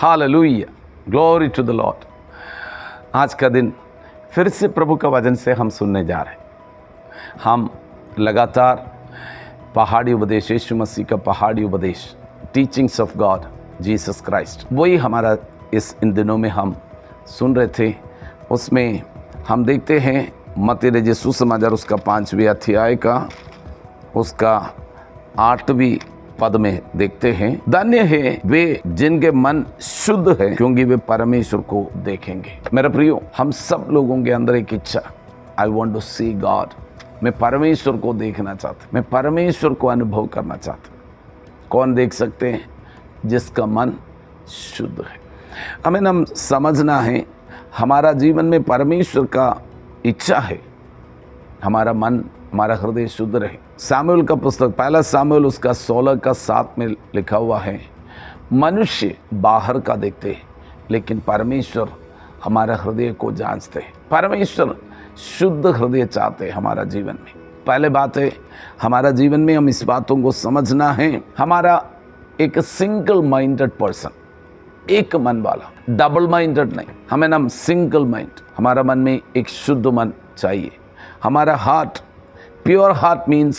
Hallelujah, glory to the Lord. आज का दिन फिर से प्रभु का वचन से हम सुनने जा रहे हैं। हम लगातार पहाड़ी उपदेश, यीशु मसीह का पहाड़ी उपदेश, teachings of God Jesus Christ, वही हमारा इन दिनों में हम सुन रहे थे। उसमें हम देखते हैं मत्ती रचित सुसमाचार उसका 5वें अध्याय का उसका 8वीं पद में देखते हैं, धन्य है वे जिनके मन शुद्ध है क्योंकि वे परमेश्वर को देखेंगे। मेरे प्रियो, हम सब लोगों के अंदर एक इच्छा, I want to see God. मैं परमेश्वर को देखना चाहता, मैं परमेश्वर को अनुभव करना चाहता। कौन देख सकते हैं? जिसका मन शुद्ध है। हम समझना है, हमारा जीवन में परमेश्वर का इच्छा है हमारा मन, हमारा हृदय शुद्ध रहे। सामुएल का पुस्तक 1 सामुएल उसका 16:7 में लिखा हुआ है, मनुष्य बाहर का देखते हैं लेकिन परमेश्वर हमारा हृदय को जांचते हैं। परमेश्वर शुद्ध हृदय चाहते हैं हमारा जीवन में। पहले बात है, हमारा जीवन में हम इस बातों को समझना है, हमारा एक सिंगल माइंडेड पर्सन, एक मन वाला, डबल माइंडेड नहीं, हमें ना सिंगल माइंड, हमारा मन में एक शुद्ध मन चाहिए। हमारा heart, pure heart means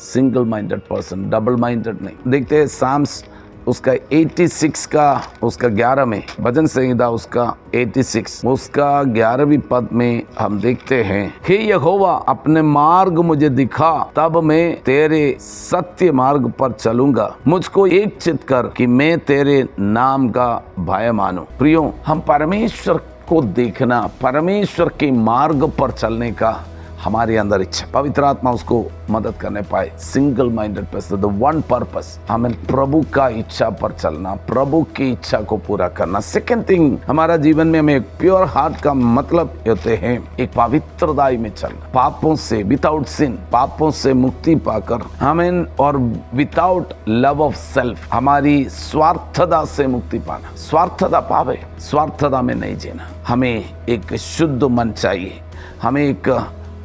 single minded person, double minded नहीं। देखते हैं साम्स उसका 86 का उसका 11 में, भजन संहिता उसका 86 उसका 11वीं पद में हम देखते हैं, हे यहोवा अपने मार्ग मुझे दिखा, तब मैं तेरे सत्य मार्ग पर चलूंगा। मुझको एक चित कर कि मैं तेरे नाम का भय मानूं। प्रियो, हम परमेश्वर को देखना, परमेश्वर के मार्ग पर चलने का हमारे अंदर इच्छा, पवित्र आत्मा उसको मदद करने पाए। Single minded person, the one purpose, हमें प्रभु का इच्छा पर चलना, प्रभु की इच्छा को पूरा करना। सेकेंड थिंग, हमारा जीवन में हमें एक प्योर हार्ट का मतलब होते हैं एक पवित्रताई में चलना, पापों से, विदाउट सिन, पापों से मुक्ति पाकर हमें, और विदाउट लव ऑफ सेल्फ, हमारी स्वार्थता से मुक्ति पाना। स्वार्थता पावे, स्वार्थता में नहीं जीना। हमें एक शुद्ध मन चाहिए, हमें एक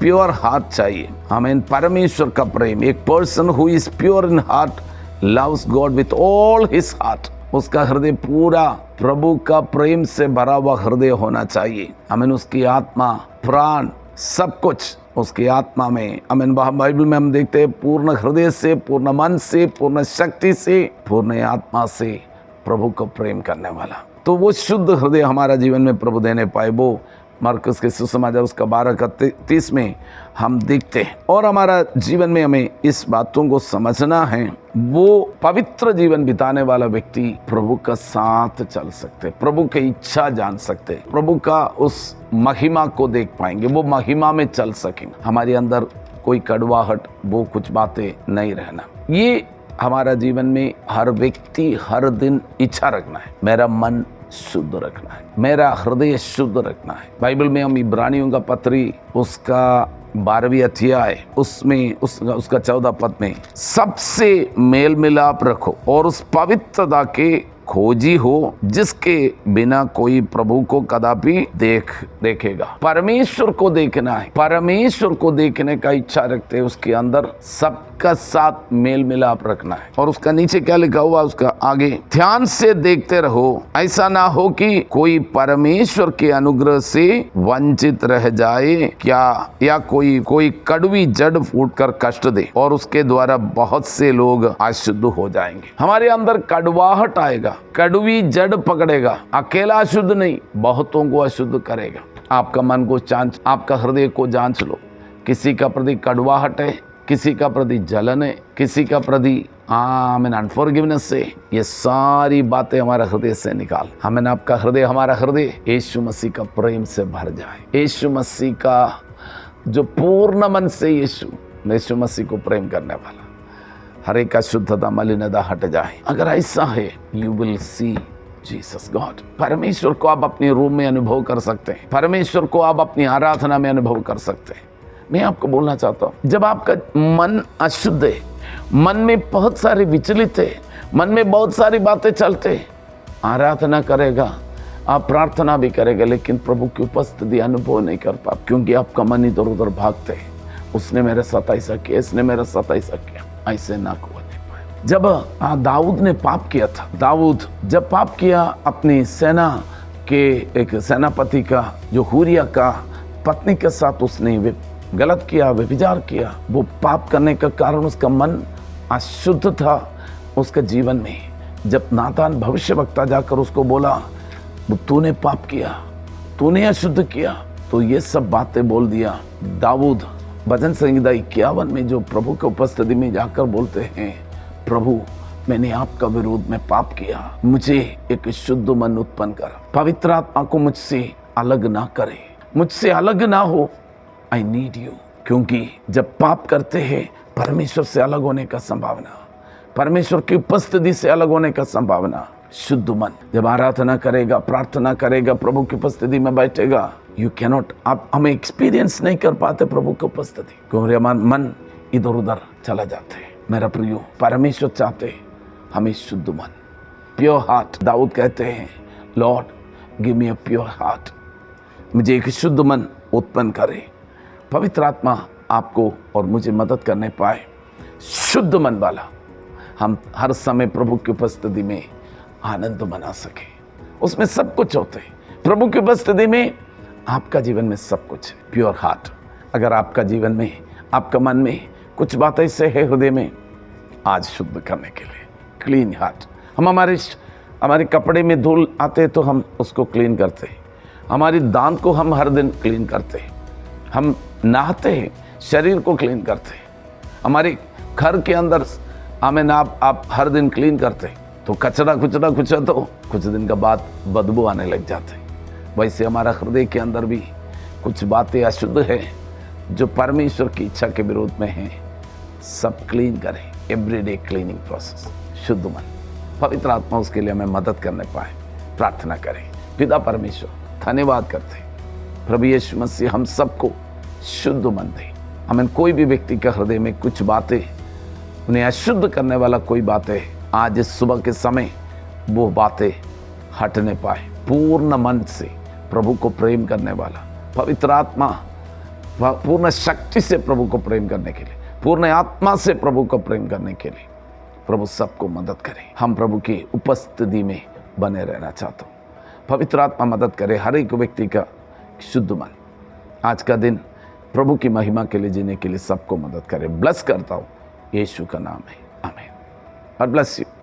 प्योर हार्ट चाहिए, हमें परमेश्वर का प्रेम। एक person who is pure in heart loves God with all his heart. उसका हृदय पूरा प्रभु का प्रेम से भरा हुआ हृदय होना चाहिए। हमें उसकी आत्मा, प्राण, सब कुछ उसकी आत्मा में, हमें बाइबल में हम देखते हैं पूर्ण हृदय से, पूर्ण मन से, पूर्ण शक्ति से, पूर्ण आत्मा से प्रभु को प्रेम करने वाला। तो वो शुद्ध हृदय हमारा जीवन में प्रभु देने पाए। वो मरकुस के सुसमाचार उसका 12:30 में हम देखते हैं। और हमारा जीवन में हमें इस बातों को समझना है, वो पवित्र जीवन बिताने वाला व्यक्ति प्रभु का साथ चल सकते, प्रभु की इच्छा जान सकते, प्रभु का उस महिमा को देख पाएंगे, वो महिमा में चल सकेंगे। हमारे अंदर कोई कड़वाहट, वो कुछ बातें नहीं रहना। ये हमारा जीवन में हर व्यक्ति हर दिन इच्छा रखना है, मेरा मन शुद्ध रखना है, मेरा हृदय शुद्ध रखना है। बाइबल में हम इब्रानियों का पत्री उसका 12वीं अध्याय उसमें उसका 14 पद में, सबसे मेल मिलाप रखो और उस पवित्रता के खोजी हो जिसके बिना कोई प्रभु को कदापि देखेगा। परमेश्वर को देखना है, परमेश्वर को देखने का इच्छा रखते हैं, उसके अंदर सबका साथ मेल मिलाप रखना है। और उसका नीचे क्या लिखा हुआ, उसका आगे, ध्यान से देखते रहो, ऐसा ना हो कि कोई परमेश्वर के अनुग्रह से वंचित रह जाए क्या, या कोई कड़वी जड़ फूट कर कष्ट दे और उसके द्वारा बहुत से लोग अशुद्ध हो जाएंगे। हमारे अंदर कड़वाहट आएगा, कड़वी जड़ पकड़ेगा, अकेला अशुद्ध नहीं, बहुतों को अशुद्ध करेगा। आपका मन को जांच, आपका हृदय को जांच लो। किसी का प्रति कड़वाहट है, किसी का प्रति जलन है, किसी का प्रति अनफॉरगिवनेस है। ये सारी बातें हमारा हृदय से निकाल। हमें आपका हृदय, हमारा हृदय यीशु मसीह का प्रेम से भर जाए। यीशु मसीह का जो पूर्ण मन से यीशु मसीह को प्रेम करने वाला, हर एक अशुद्धता, मलिनता हट जाए। अगर ऐसा है, you will see Jesus God. परमेश्वर को आप अपने रूम में अनुभव कर सकते हैं, परमेश्वर को आप अपनी आराधना में अनुभव कर सकते हैं। मैं आपको बोलना चाहता हूँ, जब आपका मन अशुद्ध है, मन में बहुत सारे विचलित है, मन में बहुत सारी बातें चलते, आराधना करेगा, आप प्रार्थना भी करेगा, लेकिन प्रभु की उपस्थिति अनुभव नहीं कर पा, क्योंकि आपका मन इधर उधर भागते है। उसने मेरे साथ ऐसा किया, इसने मेरे साथ ऐसा किया, ऐसे ना को नहीं पाए। जब दाऊद ने पाप किया था, दाऊद जब पाप किया, अपनी सेना के एक सेनापति का जो हुरिया का पत्नी के साथ उसने गलत किया, व्यभिचार किया। वो पाप करने का कारण उसका मन अशुद्ध था उसके जीवन में। जब नातान भविष्यवक्ता जाकर उसको बोला तूने पाप किया, तूने अशुद्ध किया, तो ये सब बातें बोल दिया। दाऊद भजन संहिता 51 में जो प्रभु के उपस्थिति में जाकर बोलते हैं, प्रभु मैंने आपका विरोध में पाप किया, मुझे एक शुद्ध मन उत्पन्न कर, पवित्र आत्मा को मुझसे अलग ना करे, मुझसे अलग ना हो, आई नीड यू। क्योंकि जब पाप करते हैं परमेश्वर से अलग होने का संभावना, परमेश्वर की उपस्थिति से अलग होने का संभावना। शुद्ध मन जब आराधना करेगा, प्रार्थना करेगा, प्रभु की उपस्थिति में बैठेगा, यू कैनॉट, आप हमें एक्सपीरियंस नहीं कर पाते प्रभु की उपस्थिति, क्योंकि हमारा मन इधर उधर चला जाते हैं। मेरा प्रियो, परमेश्वर चाहते हमें शुद्ध मन, प्योर हार्ट। दाऊद कहते हैं, Lord give me a pure heart, मुझे एक शुद्ध मन उत्पन्न करे। पवित्र आत्मा आपको और मुझे मदद करने पाए, शुद्ध मन वाला हम हर समय प्रभु की उपस्थिति में आनंद मना सके। उसमें सब कुछ होते हैं, प्रभु की उपस्थिति में आपका जीवन में सब कुछ है। प्योर हार्ट, अगर आपका जीवन में, आपका मन में कुछ बात ऐसे है हृदय में, आज शुद्ध करने के लिए क्लीन हार्ट। हम हमारे कपड़े में धूल आते तो हम उसको क्लीन करते हैं, हमारी दांत को हम हर दिन क्लीन करते हैं, हम नहाते हैं, शरीर को क्लीन करते हैं, हमारे घर के अंदर हमें आप हर दिन क्लीन करते हैं, तो कचरा कुछ तो कुछ दिन का बाद बदबू आने लग जाते हैं। वैसे हमारा हृदय के अंदर भी कुछ बातें अशुद्ध है जो परमेश्वर की इच्छा के विरोध में हैं, सब क्लीन करें। एवरीडे क्लीनिंग प्रोसेस, शुद्ध मन। पवित्र आत्मा उसके लिए हमें मदद करने पाए। प्रार्थना करें। पिता परमेश्वर, धन्यवाद करते हैं प्रभु यीशु मसीह, हम सबको शुद्ध मन दे। हमें कोई भी व्यक्ति के हृदय में कुछ बातें, उन्हें अशुद्ध करने वाला कोई बातें, आज इस सुबह के समय वो बातें हटने पाए। पूर्ण मन से प्रभु को प्रेम करने वाला पवित्र आत्मा, पूर्ण शक्ति से प्रभु को प्रेम करने के लिए, पूर्ण आत्मा से प्रभु को प्रेम करने के लिए प्रभु सबको मदद करे। हम प्रभु की उपस्थिति में बने रहना चाहते हो। पवित्र आत्मा मदद करे हर एक व्यक्ति का शुद्ध मन। आज का दिन प्रभु की महिमा के लिए जीने के लिए सबको मदद करे। ब्लेस करता हूँ, यीशु का नाम है, आमीन। God bless you.